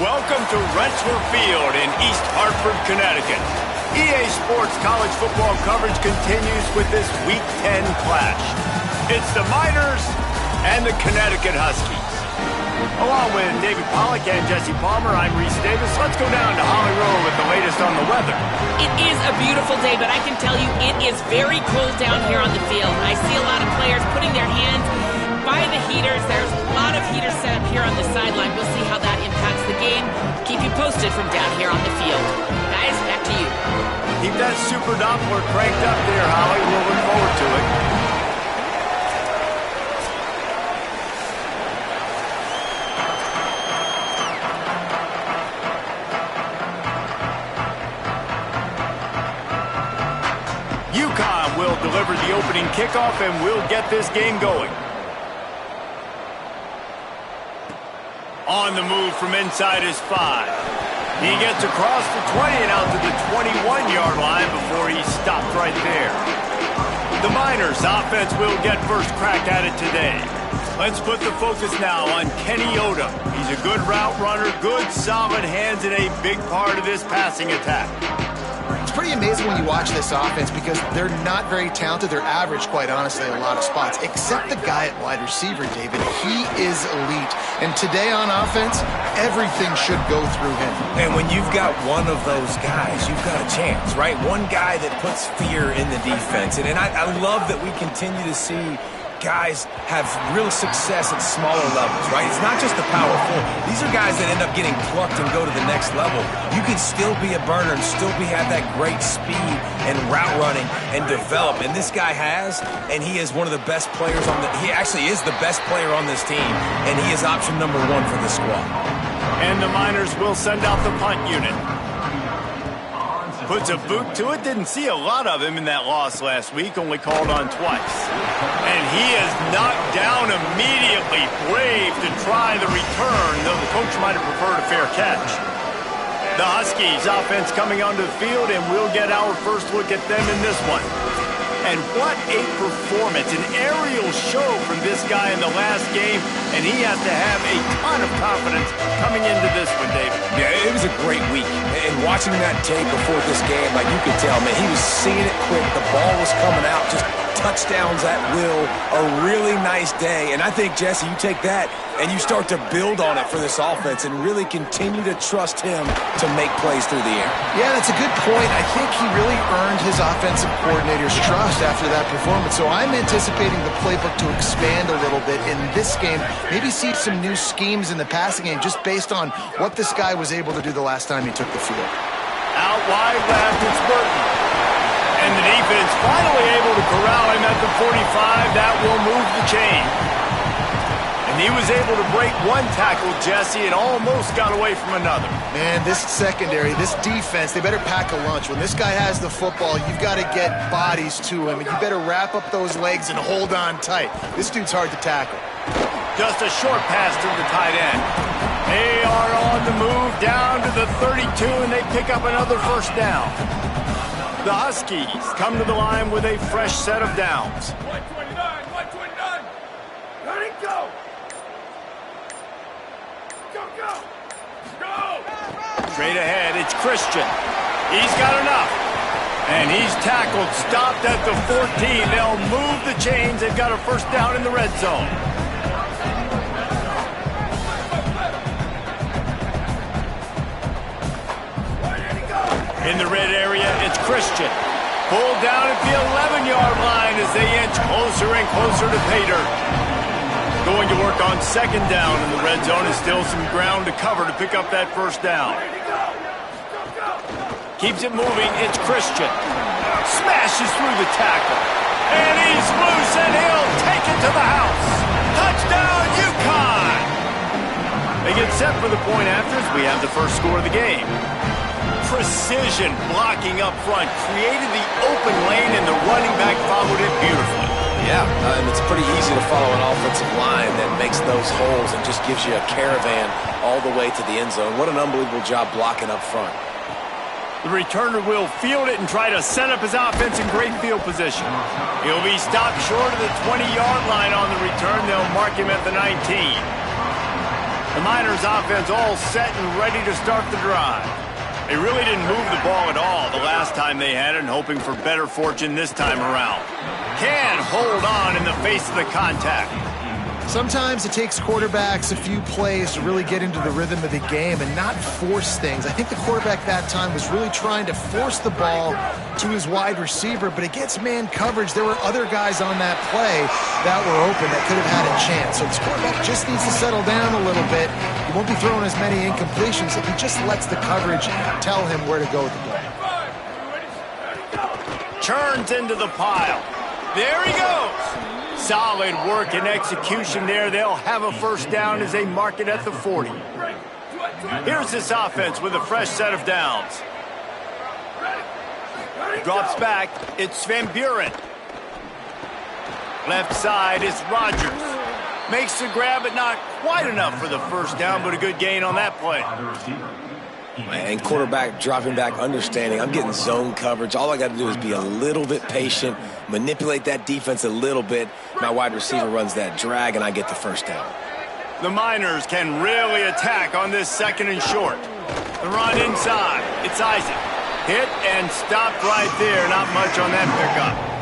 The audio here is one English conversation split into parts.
Welcome to Rensselaer Field in East Hartford, Connecticut. EA Sports college football coverage continues with this Week 10 clash. It's the Miners and the Connecticut Huskies. Along with David Pollack and Jesse Palmer, I'm Reese Davis. Let's go down to Holly Rowe with the latest on the weather. It is a beautiful day, but I can tell you it is very cold down here on the field. I see a lot of players putting their hands by the heaters. There's a lot of heaters set up here on the sideline. We'll see how that impacts the game. Keep you posted from down here on the field. Guys, back to you. Keep that super Doppler cranked up there, Holly. We'll look forward to it. UCONN will deliver the opening kickoff, and we'll get this game going. On the move from inside his 5. He gets across the 20 and out to the 21-yard line before he stopped right there. The Miners offense will get first crack at it today. Let's put the focus now on Kenny Odom. He's a good route runner, good solid hands, and a big part of this passing attack. It's pretty amazing when you watch this offense because they're not very talented. They're average, quite honestly, in a lot of spots, except the guy at wide receiver, David. He is elite. And today on offense, everything should go through him. And when you've got one of those guys, you've got a chance, right? One guy that puts fear in the defense. And I love that we continue to see guys have real success at smaller levels, right? It's not just the powerful. These are guys that end up getting plucked and go to the next level. You can still be a burner and still have that great speed and route running and develop. And this guy has, and he is one of the best players on he actually is the best player on this team, and he is option number 1 for the squad. And the Miners will send out the punt unit. Puts a boot to it. Didn't see a lot of him in that loss last week. Only called on twice. And he is knocked down immediately. Brave to try the return, though the coach might have preferred a fair catch. The Huskies offense coming onto the field, and we'll get our first look at them in this one. And what a performance, an aerial show from this guy in the last game, and he has to have a ton of confidence coming into this one, David. Yeah, it was a great week. And watching that tape before this game, like you could tell, man, he was seeing it quick. The ball was coming out, just touchdowns at will. A really nice day. And I think, Jesse, you take that and you start to build on it for this offense and really continue to trust him to make plays through the air. Yeah, that's a good point. I think he really earned his offensive coordinator's trust after that performance. So I'm anticipating the playbook to expand a little bit in this game. Maybe see some new schemes in the passing game just based on what this guy was able to do the last time he took the field. Out wide left, it's Burton. And the defense finally able to corral him at the 45. That will move the chain. And he was able to break one tackle, Jesse, and almost got away from another. Man, this secondary, this defense, they better pack a lunch. When this guy has the football, you've got to get bodies to him, and you better wrap up those legs and hold on tight. This dude's hard to tackle. Just a short pass to the tight end. They are on the move down to the 32, and they pick up another first down. The Huskies come to the line with a fresh set of downs. 129, 129. Ready, go. Straight ahead, it's Christian. He's got enough. And he's tackled, stopped at the 14. They'll move the chains. They've got a first down in the red zone. In the red area, it's Christian. Pulled down at the 11-yard line as they inch closer and closer to pay dirt. Going to work on second down in the red zone. Is still some ground to cover to pick up that first down. Keeps it moving. It's Christian. Smashes through the tackle. And he's loose, and he'll take it to the house. Touchdown, UConn! They get set for the point after as we have the first score of the game. Precision blocking up front. Created the open lane, and the running back followed it beautifully. Yeah, and it's pretty easy to follow an offensive line that makes those holes and just gives you a caravan all the way to the end zone. What an unbelievable job blocking up front. The returner will field it and try to set up his offense in great field position. He'll be stopped short of the 20-yard line on the return. They'll mark him at the 19. The Miners offense all set and ready to start the drive. They really didn't move the ball at all the last time they had it, and hoping for better fortune this time around. Can hold on in the face of the contact. Sometimes it takes quarterbacks a few plays to really get into the rhythm of the game and not force things. I think the quarterback that time was really trying to force the ball to his wide receiver, but against man coverage, there were other guys on that play that were open that could have had a chance. So this quarterback just needs to settle down a little bit. He won't be throwing as many incompletions if he just lets the coverage tell him where to go with the ball. Turns into the pile. There he goes. Solid work and execution there. They'll have a first down as they mark it at the 40. Here's this offense with a fresh set of downs. Drops back. It's Van Buren. Left side is Rodgers. Makes the grab, but not quite enough for the first down, but a good gain on that play. And quarterback dropping back, understanding I'm getting zone coverage. All I got to do is be a little bit patient, manipulate that defense a little bit. My wide receiver runs that drag, and I get the first down. The Miners can really attack on this second and short. The run inside. It's Isaac. Hit and stopped right there. Not much on that pickup.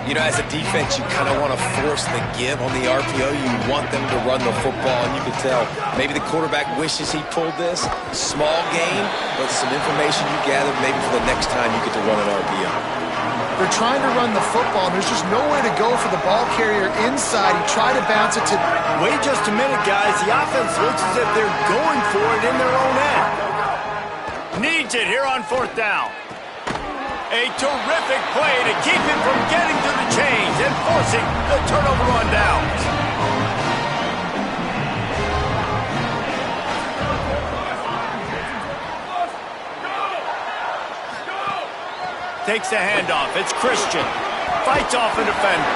You know, as a defense, you kind of want to force the give on the RPO. You want them to run the football, and you can tell maybe the quarterback wishes he pulled this. Small gain, but some information you gathered maybe for the next time you get to run an RPO. They're trying to run the football, and there's just nowhere to go for the ball carrier inside. He tried to bounce it to... Wait just a minute, guys. The offense looks as if they're going for it in their own end. Needs it here on fourth down. A terrific play to keep him from getting to the chains and forcing the turnover on downs. Takes the handoff. It's Christian. Fights off a defender.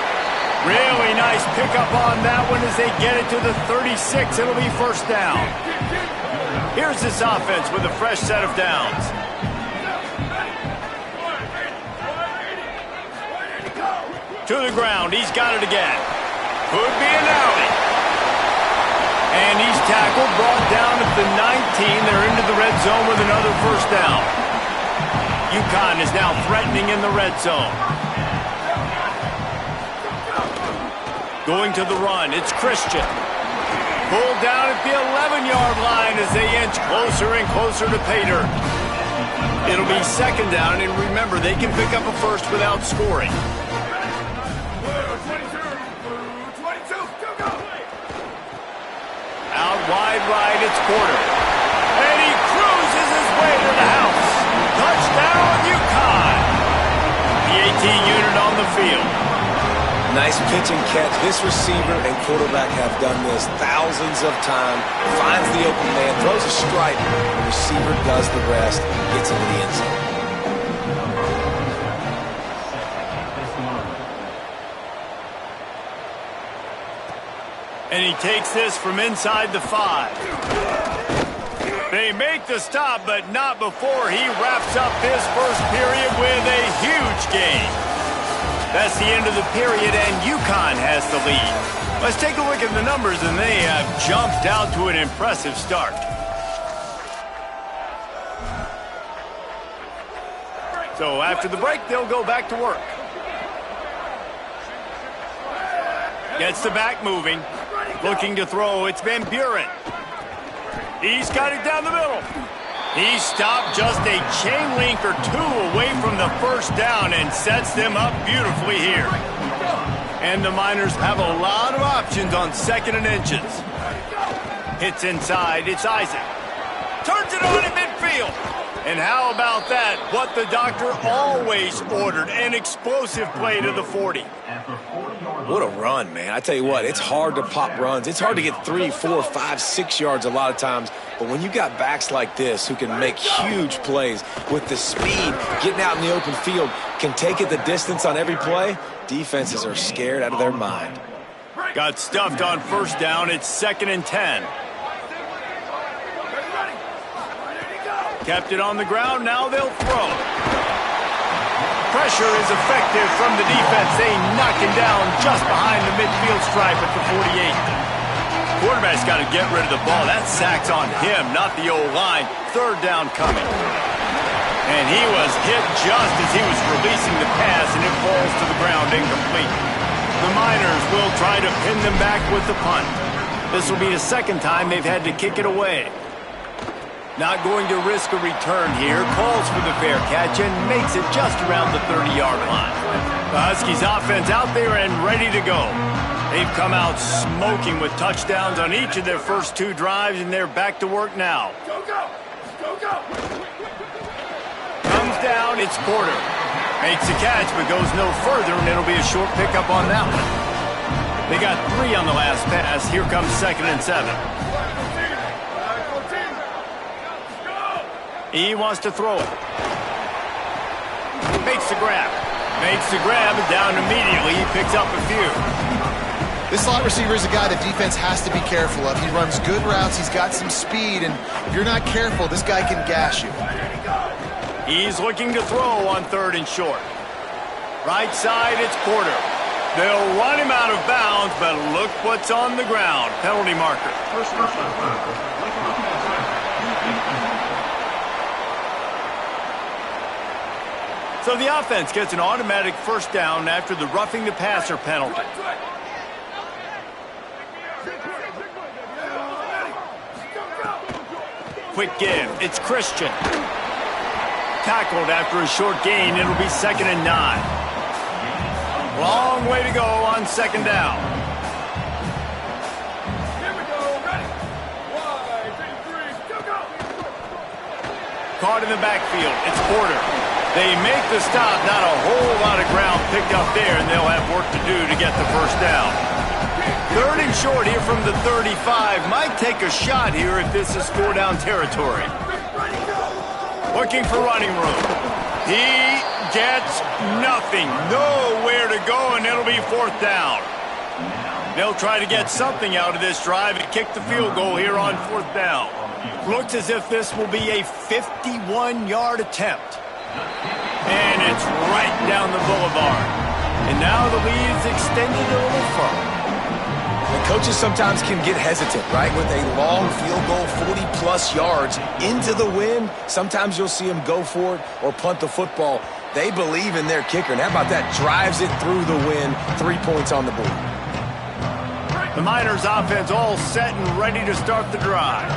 Really nice pickup on that one as they get it to the 36. It'll be first down. Here's this offense with a fresh set of downs. To the ground. He's got it again. Could be an alley. And he's tackled, brought down at the 19. They're into the red zone with another first down. UCONN is now threatening in the red zone. Going to the run. It's Christian. Pulled down at the 11-yard line as they inch closer and closer to pay dirt. It'll be second down, and remember, they can pick up a first without scoring. Out wide right, it's Porter. And he cruises his way to the house. Touchdown, UCONN. The 18 unit on the field. Nice pitch and catch. This receiver and quarterback have done this thousands of times. Finds the open man, throws a strike. The receiver does the rest, gets into the end zone. And he takes this from inside the 5. They make the stop, but not before he wraps up this first period with a huge gain. That's the end of the period, and UCONN has the lead. Let's take a look at the numbers, and they have jumped out to an impressive start. So after the break, they'll go back to work. Gets the back moving. Looking to throw, it's Van Buren. He's got it down the middle. He stopped just a chain link or two away from the first down and sets them up beautifully here. And the Miners have a lot of options on second and inches. Hits inside, it's Isaac. Turns it on in midfield. And how about that? What the doctor always ordered, an explosive play to the 40. What a run, man. I tell you what, it's hard to pop runs. It's hard to get 3, 4, 5, 6 yards a lot of times. But when you got backs like this who can make huge plays with the speed, getting out in the open field, can take it the distance on every play, defenses are scared out of their mind. Got stuffed on first down. It's 2nd and 10. Kept it on the ground. Now they'll throw. Pressure is effective from the defense. They knock him down just behind the midfield stripe at the 48. Quarterback quarterback's got to get rid of the ball. That sack's on him, not the O-line. Third down coming. And he was hit just as he was releasing the pass, and it falls to the ground incomplete. The Miners will try to pin them back with the punt. This will be the second time they've had to kick it away. Not going to risk a return here. Calls for the fair catch and makes it just around the 30-yard line. The Huskies offense out there and ready to go. They've come out smoking with touchdowns on each of their first 2 drives, and they're back to work now. Go, go! Go, go! Comes down, it's Porter. Makes the catch, but goes no further, and it'll be a short pickup on that one. They got 3 on the last pass. Here comes 2nd and 7. He wants to throw it. Makes the grab. Makes the grab and down immediately. He picks up a few. This slot receiver is a guy the defense has to be careful of. He runs good routes. He's got some speed, and if you're not careful, this guy can gash you. He's looking to throw on 3rd and short. Right side, it's Porter. They'll run him out of bounds, but look what's on the ground. Penalty marker. So the offense gets an automatic first down after the roughing the passer penalty. Quick give. It's Christian. Tackled after a short gain. It'll be 2nd and 9. Long way to go on 2nd down. Here we go, ready. 1, 2, 3, go! Caught in the backfield. It's Porter. They make the stop. Not a whole lot of ground picked up there, and they'll have work to do to get the first down. 3rd and short here from the 35. Might take a shot here if this is 4-down territory. Looking for running room. He gets nothing. Nowhere to go, and it'll be 4th down. They'll try to get something out of this drive and kick the field goal here on 4th down. Looks as if this will be a 51-yard attempt. And it's right down the boulevard. And now the lead is extended a little further. The coaches sometimes can get hesitant, right? With a long field goal, 40-plus yards into the wind, sometimes you'll see them go for it or punt the football. They believe in their kicker, and how about that? Drives it through the wind, 3 points on the board. The Miners offense all set and ready to start the drive.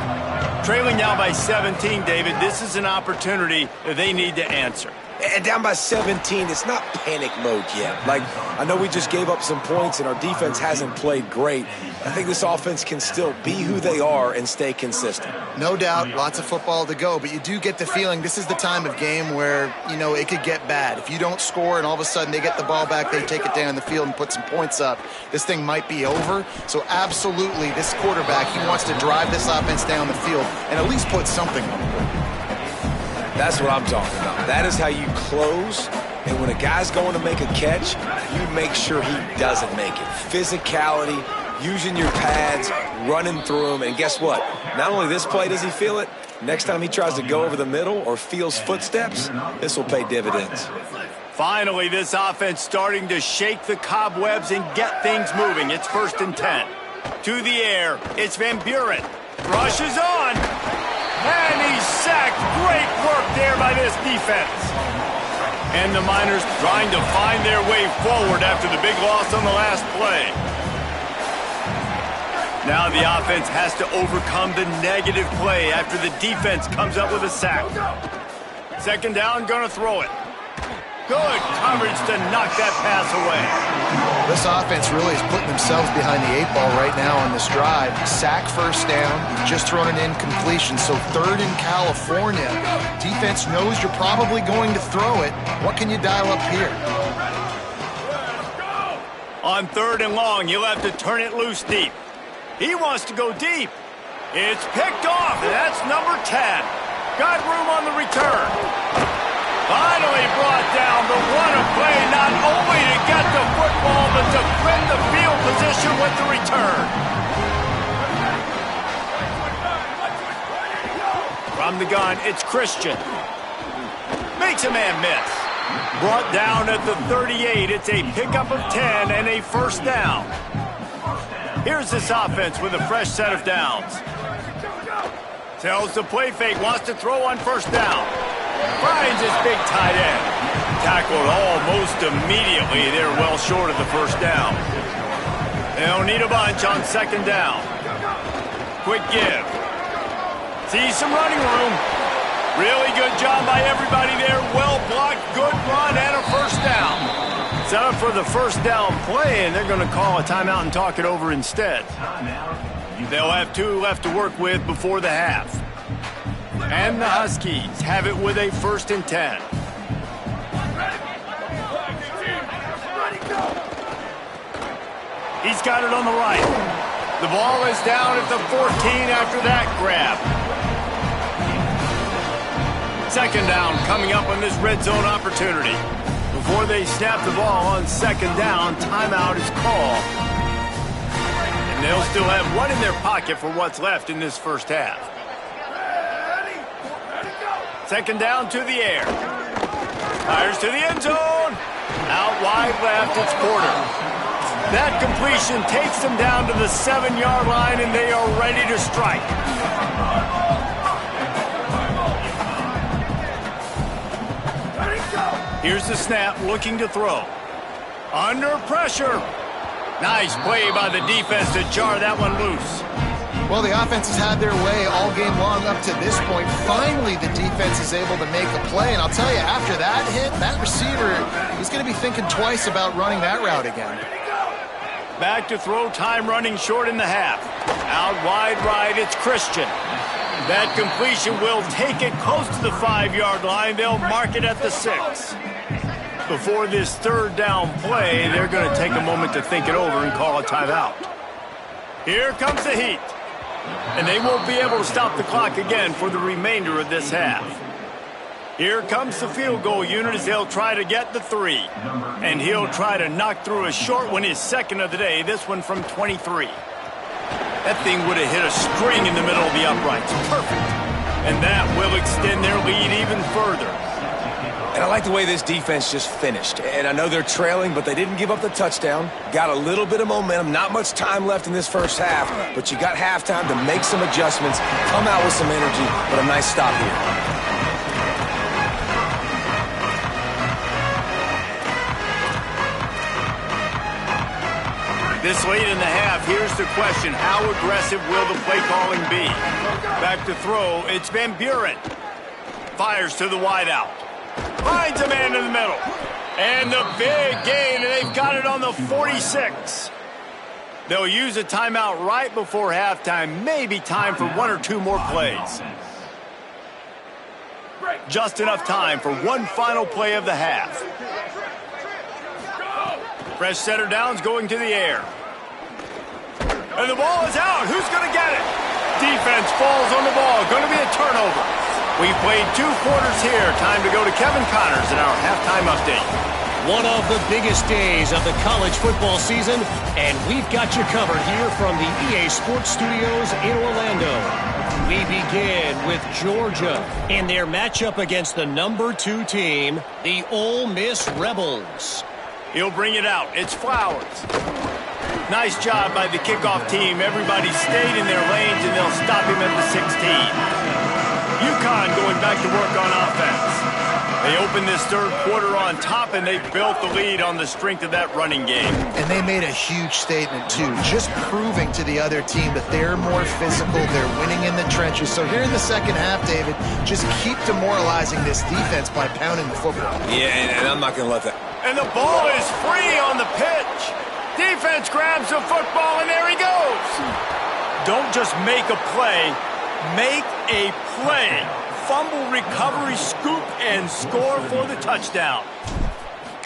Trailing now by 17, David. This is an opportunity that they need to answer. And down by 17, it's not panic mode yet. Like, I know we just gave up some points and our defense hasn't played great. I think this offense can still be who they are and stay consistent. No doubt, lots of football to go, but you do get the feeling this is the time of game where, you know, it could get bad. If you don't score and all of a sudden they get the ball back, they take it down the field and put some points up, this thing might be over. So absolutely, this quarterback, he wants to drive this offense down the field and at least put something on the board. That's what I'm talking about. That is how you close. And when a guy's going to make a catch, you make sure he doesn't make it. Physicality, using your pads, running through them. And guess what? Not only this play does he feel it, next time he tries to go over the middle or feels footsteps, this will pay dividends. Finally, this offense starting to shake the cobwebs and get things moving. It's 1st and 10. To the air, it's Van Buren. Rushes on. And he's sacked. Great work there by this defense. And the Miners trying to find their way forward after the big loss on the last play. Now the offense has to overcome the negative play after the defense comes up with a sack. 2nd down, gonna throw it. Good coverage to knock that pass away. This offense really is putting themselves behind the 8 ball right now on this drive. Sack, 1st down, just thrown an incompletion. So 3rd in California. Defense knows you're probably going to throw it. What can you dial up here? On 3rd and long, you'll have to turn it loose deep. He wants to go deep. It's picked off, and that's number 10. Got room on the return. Finally brought down, but what a play, not only to get the football, but to flip the field position with the return. From the gun, it's Christian. Makes a man miss. Brought down at the 38. It's a pickup of 10 and a 1st down. Here's this offense with a fresh set of downs. Tells the play fake, wants to throw on first down. Finds his big tight end. Tackled almost immediately. They're well short of the first down. They'll need a bunch on second down. Quick give. See some running room. Really good job by everybody there. Well blocked, good run, and a first down. Set up for the first down play, and they're going to call a timeout and talk it over instead. They'll have 2 left to work with before the half. And the Huskies have it with a 1st and 10. He's got it on the right. The ball is down at the 14 after that grab. Second down coming up on this red zone opportunity. Before they snap the ball on second down, timeout is called. And they'll still have 1 in their pocket for what's left in this first half. Second down to the air. Fires to the end zone. Out wide left, it's Porter. That completion takes them down to the 7-yard line, and they are ready to strike. Here's the snap, looking to throw. Under pressure. Nice play by the defense to jar that one loose. Well, the offense has had their way all game long up to this point. Finally, the defense is able to make a play. And I'll tell you, after that hit, that receiver is going to be thinking twice about running that route again. Back to throw, time running short in the half. Out wide right, it's Christian. That completion will take it close to the 5-yard line. They'll mark it at the 6. Before this third down play, they're going to take a moment to think it over and call a timeout. Here comes the heat. And they won't be able to stop the clock again for the remainder of this half. Here comes the field goal unit as they'll try to get the 3. And he'll try to knock through a short one, his second of the day, this one from 23. That thing would have hit a string in the middle of the uprights. Perfect. And that will extend their lead even further. And I like the way this defense just finished. And I know they're trailing, but they didn't give up the touchdown. Got a little bit of momentum. Not much time left in this first half, but you got halftime to make some adjustments, come out with some energy, but a nice stop here. This late in the half, here's the question. How aggressive will the play calling be? Back to throw, it's Van Buren. Fires to the wideout. Finds a man in the middle. And the big gain, and they've got it on the 46. They'll use a timeout right before halftime. Maybe time for 1 or 2 more plays. Just enough time for one final play of the half. Fresh setter downs going to the air. And the ball is out. Who's going to get it? Defense falls on the ball. Going to be a turnover. We've played 2 quarters here. Time to go to Kevin Connors in our halftime update. One of the biggest days of the college football season, and we've got you covered here from the EA Sports Studios in Orlando. We begin with Georgia in their matchup against the number 2 team, the Ole Miss Rebels. He'll bring it out. It's Flowers. Nice job by the kickoff team. Everybody stayed in their lanes, and they'll stop him at the 16. UCONN going back to work on offense. They opened this third quarter on top, and they built the lead on the strength of that running game. And they made a huge statement, too, just proving to the other team that they're more physical, they're winning in the trenches. So here in the second half, David, just keep demoralizing this defense by pounding the football. Yeah, and I'm not going to let that. And the ball is free on the pitch. Defense grabs the football, and there he goes. Don't just make a play. Make a play. Fumble, recovery, scoop, and score for the touchdown.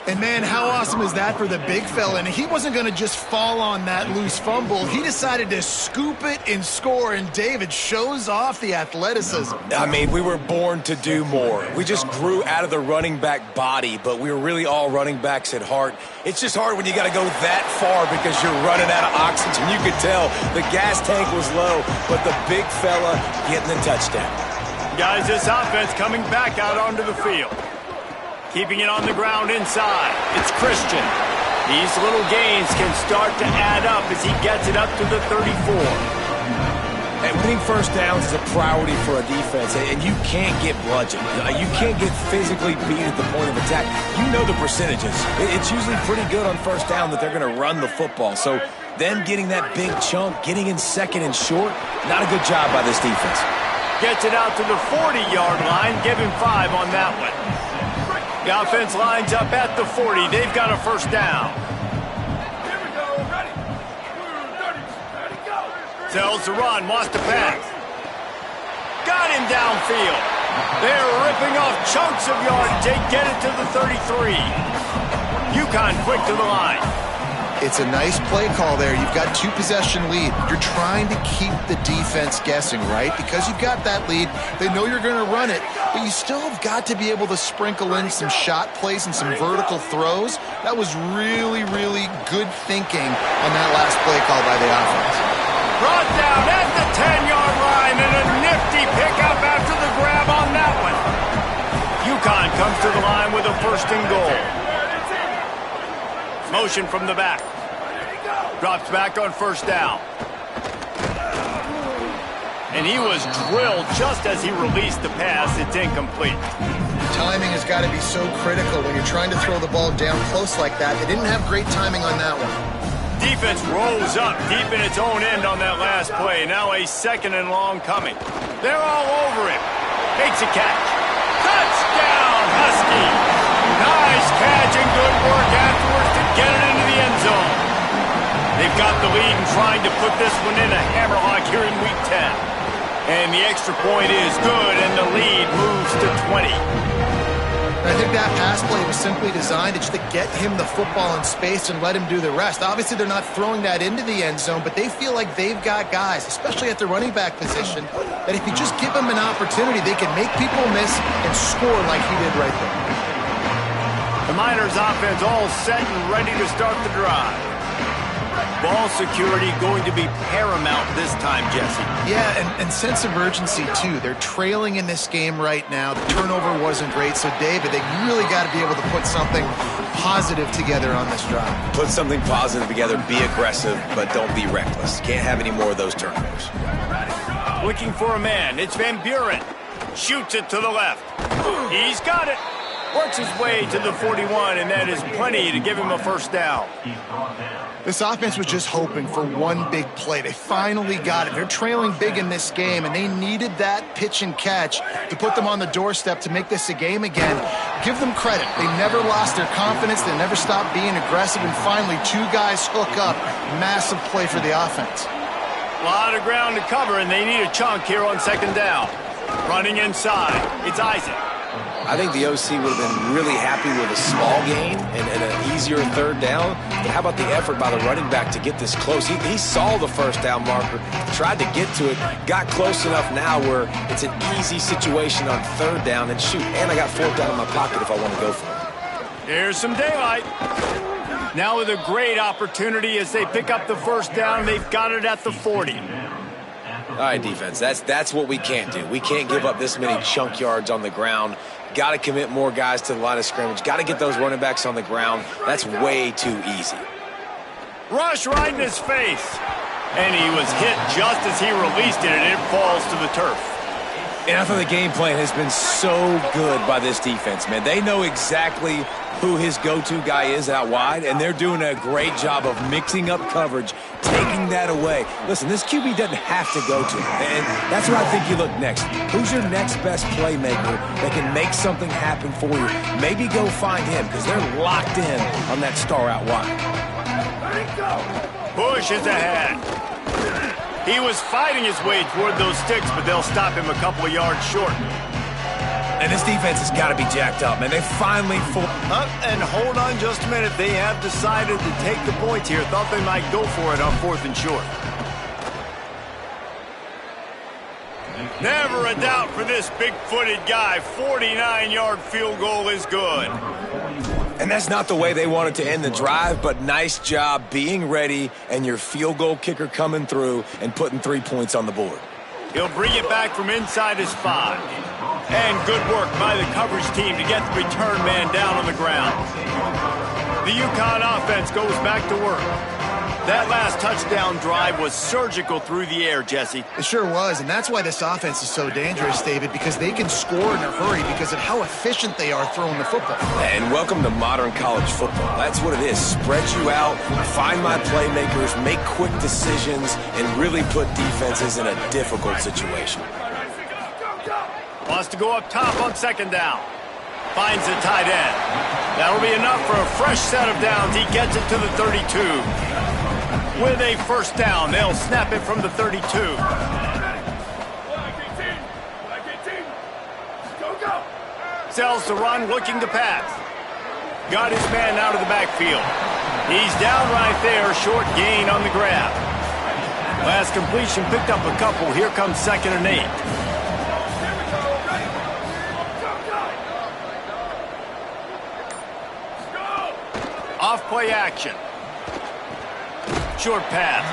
And, man, how awesome is that for the big fella? And he wasn't going to just fall on that loose fumble. He decided to scoop it and score, and David shows off the athleticism. I mean, we were born to do more. We just grew out of the running back body, but we were really all running backs at heart. It's just hard when you got to go that far because you're running out of oxygen. You could tell the gas tank was low, but the big fella getting the touchdown. Guys, this offense coming back out onto the field. Keeping it on the ground inside. It's Christian. These little gains can start to add up as he gets it up to the 34. And winning first downs is a priority for a defense, and you can't get bludgeoned. You can't get physically beat at the point of attack. You know the percentages. It's usually pretty good on first down that they're going to run the football. So them getting that big chunk, getting in second and short, not a good job by this defense. Gets it out to the 40-yard line. Give him 5 on that one. The offense lines up at the 40. They've got a first down. Here we go. Ready. 30. Go. Tells the run. Wants to pass. Got him downfield. They're ripping off chunks of yardage. They get it to the 33. UConn quick to the line. It's a nice play call there. You've got 2-possession lead. You're trying to keep the defense guessing, right? Because you've got that lead. They know you're going to run it, but you still have got to be able to sprinkle in some shot plays and some vertical throws. That was really, really good thinking on that last play call by the offense. Brought down at the 10-yard line and a nifty pickup after the grab on that one. UConn comes to the line with a 1st and goal. Motion from the back. Drops back on 1st down. And he was drilled just as he released the pass. It's incomplete. Timing has got to be so critical when you're trying to throw the ball down close like that. They didn't have great timing on that one. Defense rolls up deep in its own end on that last play. Now a 2nd and long coming. They're all over him. Makes a catch. Touchdown, Husky. Nice catch and good work afterwards to get it into the end zone. They've got the lead and trying to put this one in a hammerlock here in Week 10. And the extra point is good, and the lead moves to 20. I think that pass play was simply designed to get him the football in space and let him do the rest. Obviously, they're not throwing that into the end zone, but they feel like they've got guys, especially at the running back position, that if you just give them an opportunity, they can make people miss and score like he did right there. The Miners offense all set and ready to start the drive. Ball security going to be paramount this time, Jesse. Yeah, and sense of urgency, too. They're trailing in this game right now. The turnover wasn't great, so, David, they really got to be able to put something positive together on this drive. Put something positive together, be aggressive, but don't be reckless. Can't have any more of those turnovers. Looking for a man. It's Van Buren. Shoots it to the left. He's got it. Works his way to the 41, and that is plenty to give him a 1st down. This offense was just hoping for one big play. They finally got it. They're trailing big in this game, and they needed that pitch and catch to put them on the doorstep to make this a game again. Give them credit. They never lost their confidence. They never stopped being aggressive, and finally 2 guys hook up. Massive play for the offense. A lot of ground to cover, and they need a chunk here on 2nd down. Running inside. It's Isaac. I think the OC would have been really happy with a small gain and an easier 3rd down. But how about the effort by the running back to get this close? He saw the 1st down marker, tried to get to it, got close enough now where it's an easy situation on 3rd down. And shoot, and I got 4th down in my pocket if I want to go for it. Here's some daylight. Now with a great opportunity as they pick up the 1st down. They've got it at the 40. All right, defense, that's what we can't do. We can't give up this many chunk yards on the ground. Got to commit more guys to the line of scrimmage. Got to get those running backs on the ground. That's way too easy. Rush right in his face. And he was hit just as he released it, and it falls to the turf. And I thought the game plan has been so good by this defense, man. They know exactly who his go-to guy is out wide, and they're doing a great job of mixing up coverage, taking that away. Listen, this QB doesn't have to go to him, and that's where I think you look next. Who's your next best playmaker that can make something happen for you? Maybe go find him, because they're locked in on that star out wide. Bush is ahead. He was fighting his way toward those sticks, but they'll stop him a couple of yards short. And this defense has got to be jacked up, man. They finally and hold on just a minute. They have decided to take the points here. Thought they might go for it on 4th and short. Never a doubt for this big-footed guy. 49-yard field goal is good. And that's not the way they wanted to end the drive, but nice job being ready and your field goal kicker coming through and putting 3 points on the board. He'll bring it back from inside his 5. And good work by the coverage team to get the return man down on the ground. The UConn offense goes back to work. That last touchdown drive was surgical through the air, Jesse. It sure was, and that's why this offense is so dangerous, David, because they can score in a hurry because of how efficient they are throwing the football. And welcome to modern college football. That's what it is. Spread you out, find my playmakers, make quick decisions, and really put defenses in a difficult situation. Wants to go up top on second down. Finds the tight end. That'll be enough for a fresh set of downs. He gets it to the 32. With a first down, they'll snap it from the 32. Sells the run, looking to pass. Got his man out of the backfield. He's down right there, short gain on the grab. Last completion picked up a couple. Here comes 2nd and 8. Off play action. Short pass.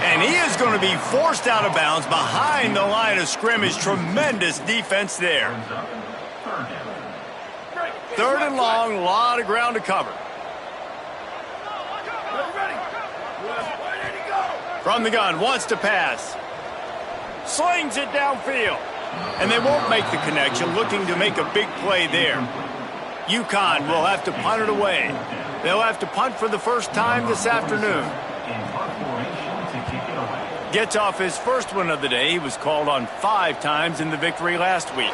And he is going to be forced out of bounds behind the line of scrimmage. Tremendous defense there. 3rd and long, a lot of ground to cover. From the gun, wants to pass. Slings it downfield. And they won't make the connection, looking to make a big play there. UConn will have to punt it away. They'll have to punt for the first time this afternoon. Gets off his first one of the day. He was called on 5 times in the victory last week.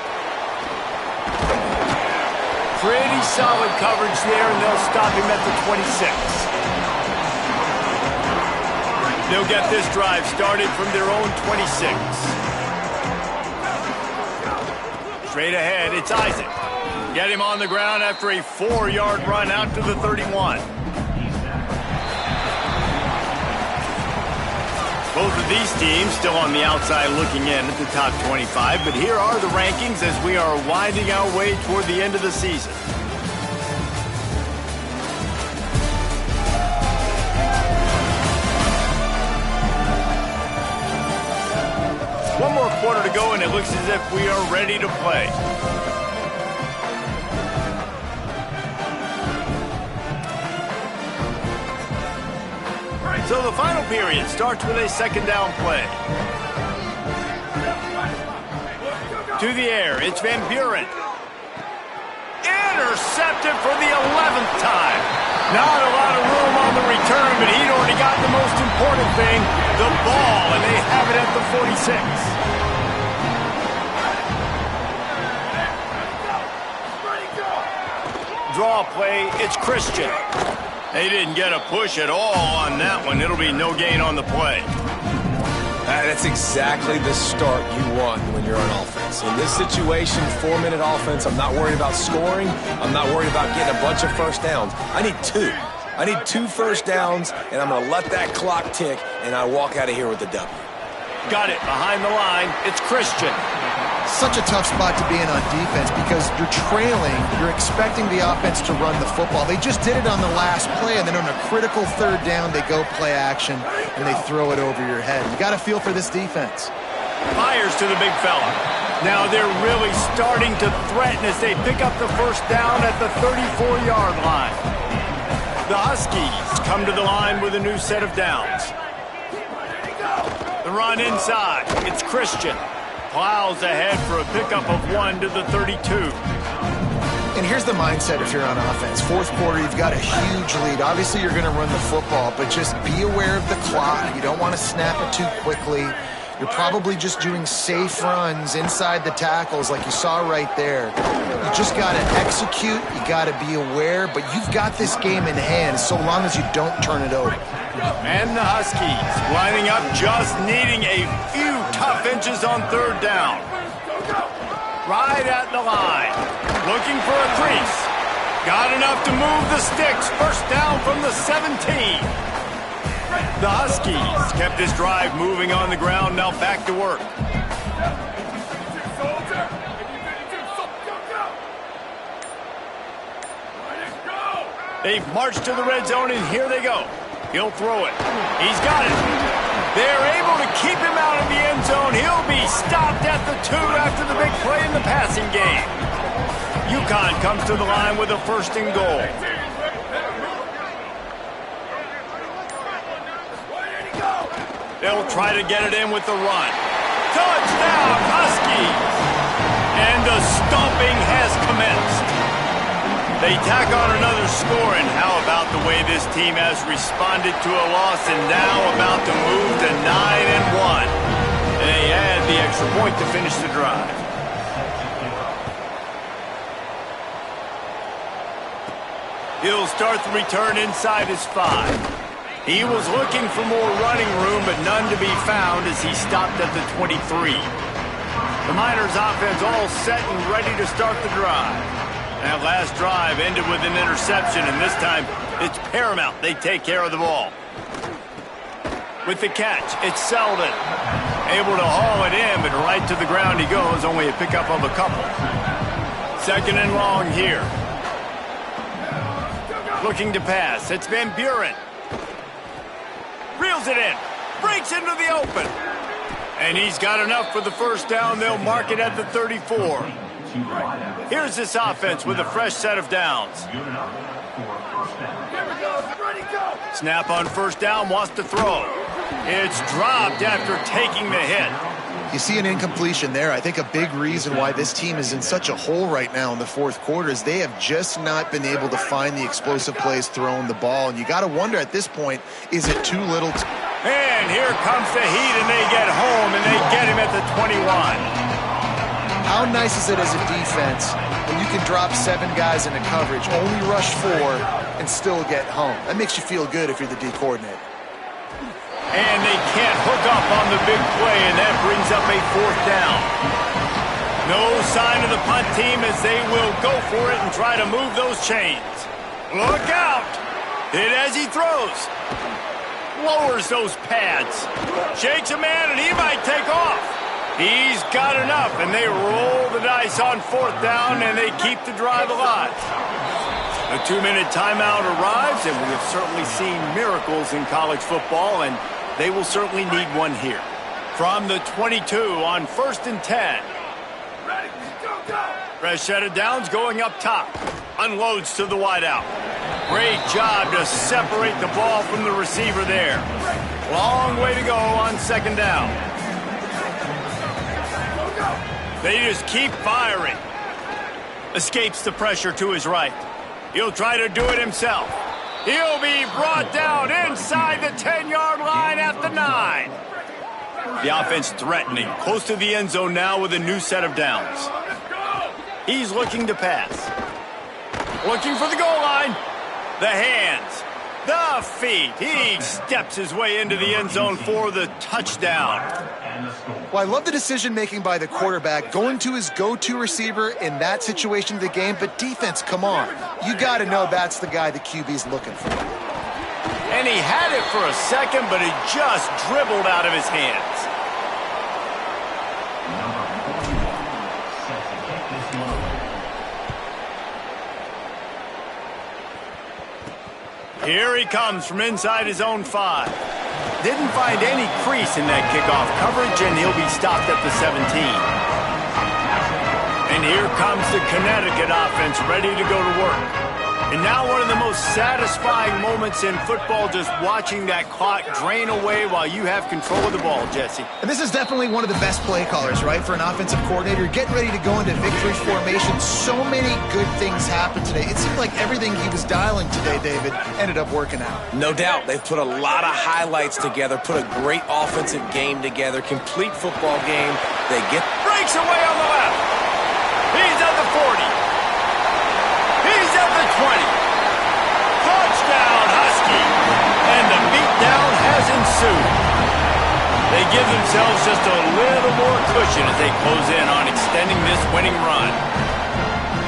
Pretty solid coverage there, and they'll stop him at the 26. They'll get this drive started from their own 26. Straight ahead, it's Isaac. Get him on the ground after a 4-yard run out to the 31. Both of these teams still on the outside looking in at the top 25, but here are the rankings as we are winding our way toward the end of the season. One more quarter to go, and it looks as if we are ready to play. So the final period starts with a 2nd down play. To the air, it's Van Buren. Intercepted for the 11th time. Not a lot of room on the return, but he'd already got the most important thing, the ball, and they have it at the 46. Draw play, it's Christian. They didn't get a push at all on that one. It'll be no gain on the play. That's exactly the start you want when you're on offense. In this situation, 4-minute offense, I'm not worried about scoring. I'm not worried about getting a bunch of first downs. I need 2. I need 2 first downs, and I'm going to let that clock tick, and I walk out of here with a W. Got it behind the line. It's Christian. Such a tough spot to be in on defense because you're trailing, you're expecting the offense to run the football. They just did it on the last play, and then on a critical 3rd down, they go play action, and they throw it over your head. You got to feel for this defense. Fires to the big fella. Now they're really starting to threaten as they pick up the first down at the 34-yard line. The Huskies come to the line with a new set of downs. The run inside. It's Christian. Plows ahead for a pickup of 1 to the 32. And here's the mindset if you're on offense. 4th quarter, you've got a huge lead. Obviously, you're going to run the football, but just be aware of the clock. You don't want to snap it too quickly. You're probably just doing safe runs inside the tackles like you saw right there. You just got to execute. You got to be aware, but you've got this game in hand so long as you don't turn it over. And the Huskies lining up, just needing a few tough inches on 3rd down. Right at the line. Looking for a crease. Got enough to move the sticks. First down from the 17. The Huskies kept this drive moving on the ground, now back to work. They've marched to the red zone, and here they go. He'll throw it. He's got it. They're able to keep him out of the end zone. He'll be stopped at the 2 after the big play in the passing game. UConn comes to the line with a 1st and goal. They'll try to get it in with the run. Touchdown, Huskies! And the stomping has commenced. They tack on another score, and how about the way this team has responded to a loss and now about to move to 9-1. And they add the extra point to finish the drive. He'll start the return inside his 5. He was looking for more running room, but none to be found as he stopped at the 23. The Miners offense all set and ready to start the drive. That last drive ended with an interception, and this time it's paramount they take care of the ball. With the catch, it's Selden. Able to haul it in, but right to the ground he goes, only a pickup of a couple. 2nd and long here. Looking to pass, it's Van Buren. Reels it in, breaks into the open. And he's got enough for the first down. They'll mark it at the 34. Here's this offense with a fresh set of downs. Snap on first down, wants to throw. It's dropped after taking the hit. You see an incompletion there. I think a big reason why this team is in such a hole right now in the 4th quarter is they have just not been able to find the explosive plays throwing the ball. And you got to wonder at this point, is it too little? And here comes the heat, and they get home, and they get him at the 21. How nice is it as a defense when you can drop 7 guys into coverage, only rush 4, and still get home? That makes you feel good if you're the D coordinator. And they can't hook up on the big play, and that brings up a 4th down. No sign of the punt team as they will go for it and try to move those chains. Look out! Hit as he throws. Lowers those pads. Shakes a man, and he might take off. He's got enough, and they roll the dice on 4th down, and they keep the drive alive. A 2-minute timeout arrives, and we have certainly seen miracles in college football, and they will certainly need one here. From the 22 on 1st and 10. Ready, go, go! Fresh set of downs going up top. Unloads to the wideout. Great job to separate the ball from the receiver there. Long way to go on 2nd down. They just keep firing. Escapes the pressure to his right. He'll try to do it himself. He'll be brought down inside the 10-yard line at the 9. The offense threatening, close to the end zone now with a new set of downs. He's looking to pass. Looking for the goal line. The hands. The feet. He steps his way into the end zone for the touchdown. Well, I love the decision-making by the quarterback, going to his go-to receiver in that situation of the game, but defense, come on. You got to know that's the guy the QB's looking for. And he had it for a second, but it just dribbled out of his hands. Here he comes from inside his own 5. Didn't find any crease in that kickoff coverage, and he'll be stopped at the 17. And here comes the Connecticut offense ready to go to work. And now one of the most satisfying moments in football, just watching that clock drain away while you have control of the ball, Jesse. And this is definitely one of the best play callers, right, for an offensive coordinator. Getting ready to go into victory formation. So many good things happened today. It seemed like everything he was dialing today, David, ended up working out. No doubt. They've put a lot of highlights together, put a great offensive game together, complete football game. They get... Breaks away on the left. He's at the 40. He's at the 20. Touchdown, Husky. And the beatdown has ensued. They give themselves just a little more cushion as they close in on extending this winning run.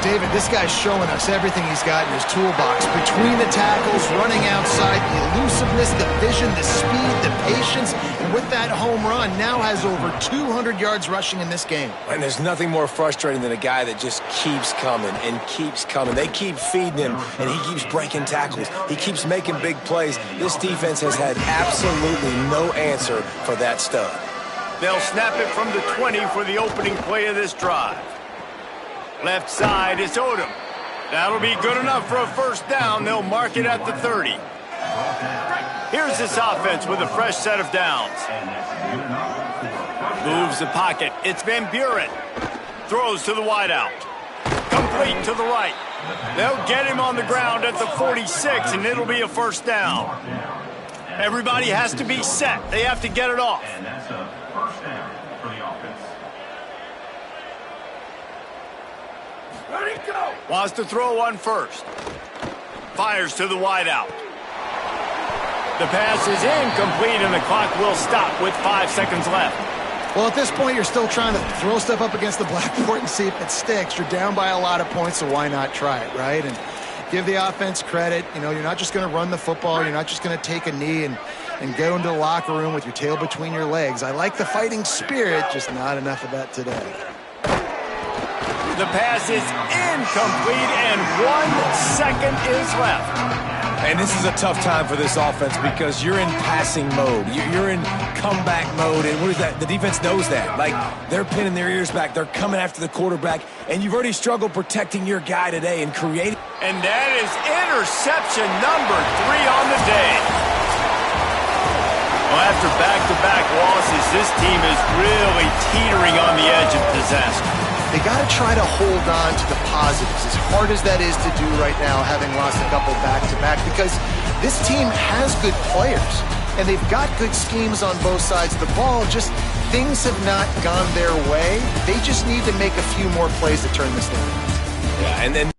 David, this guy's showing us everything he's got in his toolbox. Between the tackles, running outside, the elusiveness, the vision, the speed, the patience, and with that home run, now has over 200 yards rushing in this game. And there's nothing more frustrating than a guy that just keeps coming and keeps coming. They keep feeding him, and he keeps breaking tackles. He keeps making big plays. This defense has had absolutely no answer for that stud. They'll snap it from the 20 for the opening play of this drive. Left side is Odom. That'll be good enough for a first down. They'll mark it at the 30. Here's this offense with a fresh set of downs. Moves the pocket. It's Van Buren. Throws to the wideout. Complete to the right. They'll get him on the ground at the 46, and it'll be a first down. Everybody has to be set. They have to get it off. And that's a first down for the offense. Ready, go! Wants to throw one first. Fires to the wideout. The pass is incomplete, and the clock will stop with 5 seconds left. Well, at this point, you're still trying to throw stuff up against the blackboard and see if it sticks. You're down by a lot of points, so why not try it, right? And give the offense credit. You know, you're not just going to run the football. You're not just going to take a knee and go into the locker room with your tail between your legs. I like the fighting spirit, just not enough of that today. The pass is incomplete, and 1 second is left. And this is a tough time for this offense because you're in passing mode. You're in comeback mode, and what is that? The defense knows that. Like, they're pinning their ears back. They're coming after the quarterback, and you've already struggled protecting your guy today and creating. And that is interception number 3 on the day. Well, after back-to-back losses, this team is really teetering on the edge of disaster. They got to try to hold on to the positives, as hard as that is to do right now, having lost a couple back-to-back, because this team has good players, and they've got good schemes on both sides of the ball. Just things have not gone their way. They just need to make a few more plays to turn this thing. Yeah, and then